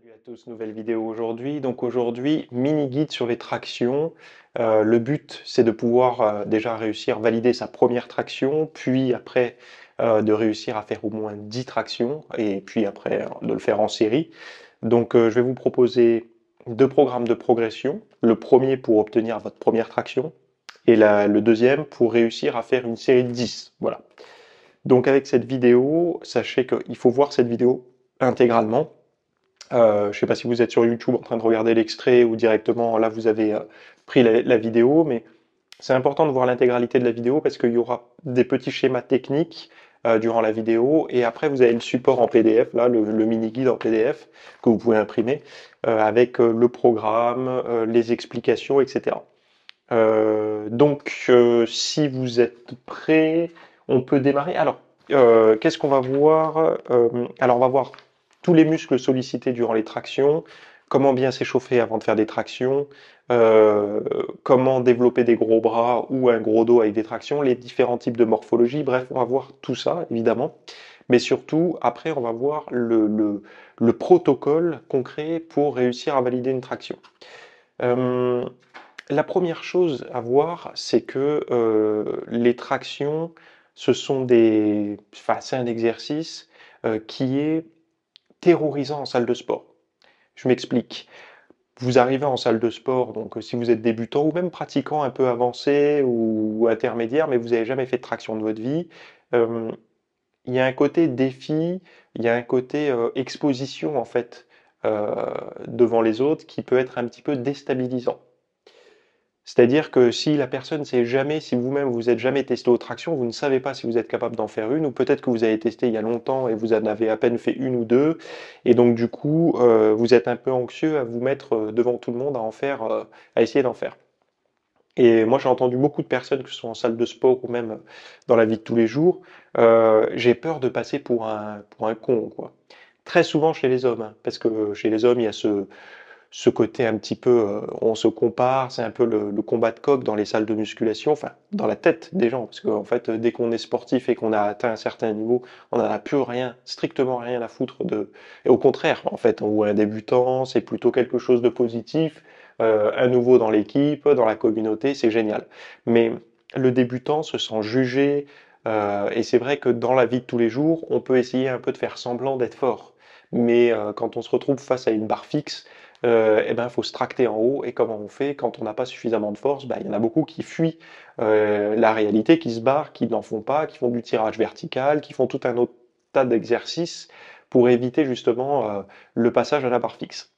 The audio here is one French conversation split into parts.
Salut à tous, nouvelle vidéo aujourd'hui. Donc aujourd'hui, mini guide sur les tractions. Le but, c'est de pouvoir déjà réussir à valider sa première traction, puis après de réussir à faire au moins 10 tractions, et puis après de le faire en série. Donc je vais vous proposer deux programmes de progression. Le premier pour obtenir votre première traction, et le deuxième pour réussir à faire une série de 10. Voilà. Donc avec cette vidéo, sachez qu'il faut voir cette vidéo intégralement. Je ne sais pas si vous êtes sur YouTube en train de regarder l'extrait ou directement là vous avez pris la vidéo, mais c'est important de voir l'intégralité de la vidéo parce qu'il y aura des petits schémas techniques durant la vidéo et après vous avez le support en PDF, là le mini guide en PDF que vous pouvez imprimer avec le programme, les explications, etc. Si vous êtes prêts, on peut démarrer. Alors, qu'est-ce qu'on va voir? Alors, on va voir tous les muscles sollicités durant les tractions, comment bien s'échauffer avant de faire des tractions, comment développer des gros bras ou un gros dos avec des tractions, les différents types de morphologie. Bref, on va voir tout ça, évidemment. Mais surtout, après, on va voir le protocole concret pour réussir à valider une traction. La première chose à voir, c'est que les tractions, c'est un exercice qui est terrorisant en salle de sport. Je m'explique. Vous arrivez en salle de sport, donc si vous êtes débutant ou même pratiquant un peu avancé ou intermédiaire, mais vous n'avez jamais fait de traction de votre vie, euh, il y a un côté défi, il y a un côté exposition en fait devant les autres qui peut être un petit peu déstabilisant. C'est-à-dire que si la personne sait jamais, si vous-même vous êtes jamais testé aux tractions, vous ne savez pas si vous êtes capable d'en faire une, ou peut-être que vous avez testé il y a longtemps et vous en avez à peine fait une ou deux, et donc du coup vous êtes un peu anxieux à vous mettre devant tout le monde à essayer d'en faire. Et moi j'ai entendu beaucoup de personnes, que ce soit en salle de sport ou même dans la vie de tous les jours, j'ai peur de passer pour un con, quoi. Très souvent chez les hommes, hein, parce que chez les hommes il y a ce côté un petit peu, on se compare, c'est un peu le combat de coq dans les salles de musculation, enfin dans la tête des gens, parce qu'en fait dès qu'on est sportif et qu'on a atteint un certain niveau, on n'en a plus rien, strictement rien à foutre de... Et au contraire, en fait, ou un débutant, c'est plutôt quelque chose de positif, un nouveau dans l'équipe, dans la communauté, c'est génial. Mais le débutant se sent jugé, et c'est vrai que dans la vie de tous les jours, on peut essayer un peu de faire semblant d'être fort. Mais quand on se retrouve face à une barre fixe, eh ben, faut se tracter en haut. Et comment on fait quand on n'a pas suffisamment de force? Ben, il y en a beaucoup qui fuient la réalité, qui se barrent, qui n'en font pas, qui font du tirage vertical, qui font tout un autre tas d'exercices pour éviter justement le passage à la barre fixe.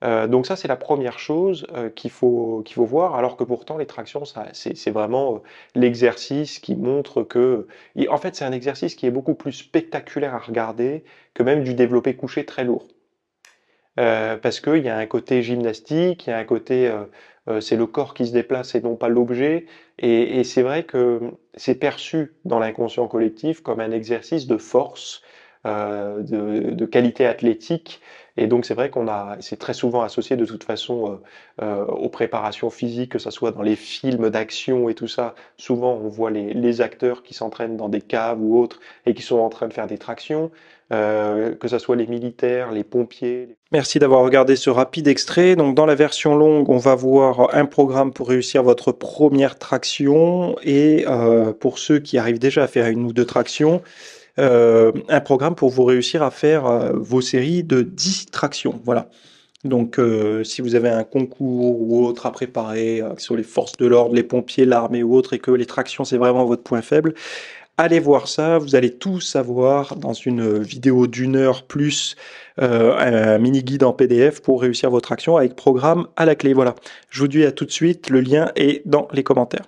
Donc ça, c'est la première chose qu'il faut voir, alors que pourtant les tractions, c'est vraiment l'exercice qui montre que... En fait, c'est un exercice qui est beaucoup plus spectaculaire à regarder que même du développé couché très lourd. Parce qu'il y a un côté gymnastique, il y a un côté, c'est le corps qui se déplace et non pas l'objet. Et c'est vrai que c'est perçu dans l'inconscient collectif comme un exercice de force, de qualité athlétique. Et donc c'est vrai c'est très souvent associé de toute façon aux préparations physiques, que ce soit dans les films d'action et tout ça. Souvent on voit les acteurs qui s'entraînent dans des caves ou autres et qui sont en train de faire des tractions. Que ce soit les militaires, les pompiers. Merci d'avoir regardé ce rapide extrait. Donc dans la version longue, on va voir un programme pour réussir votre première traction et pour ceux qui arrivent déjà à faire une ou deux tractions, un programme pour vous réussir à faire vos séries de 10 tractions. Voilà. Donc si vous avez un concours ou autre à préparer sur les forces de l'ordre, les pompiers, l'armée ou autre, et que les tractions c'est vraiment votre point faible, allez voir ça, vous allez tout savoir dans une vidéo d'une heure plus un mini guide en PDF pour réussir votre action avec programme à la clé. Voilà, je vous dis à tout de suite, le lien est dans les commentaires.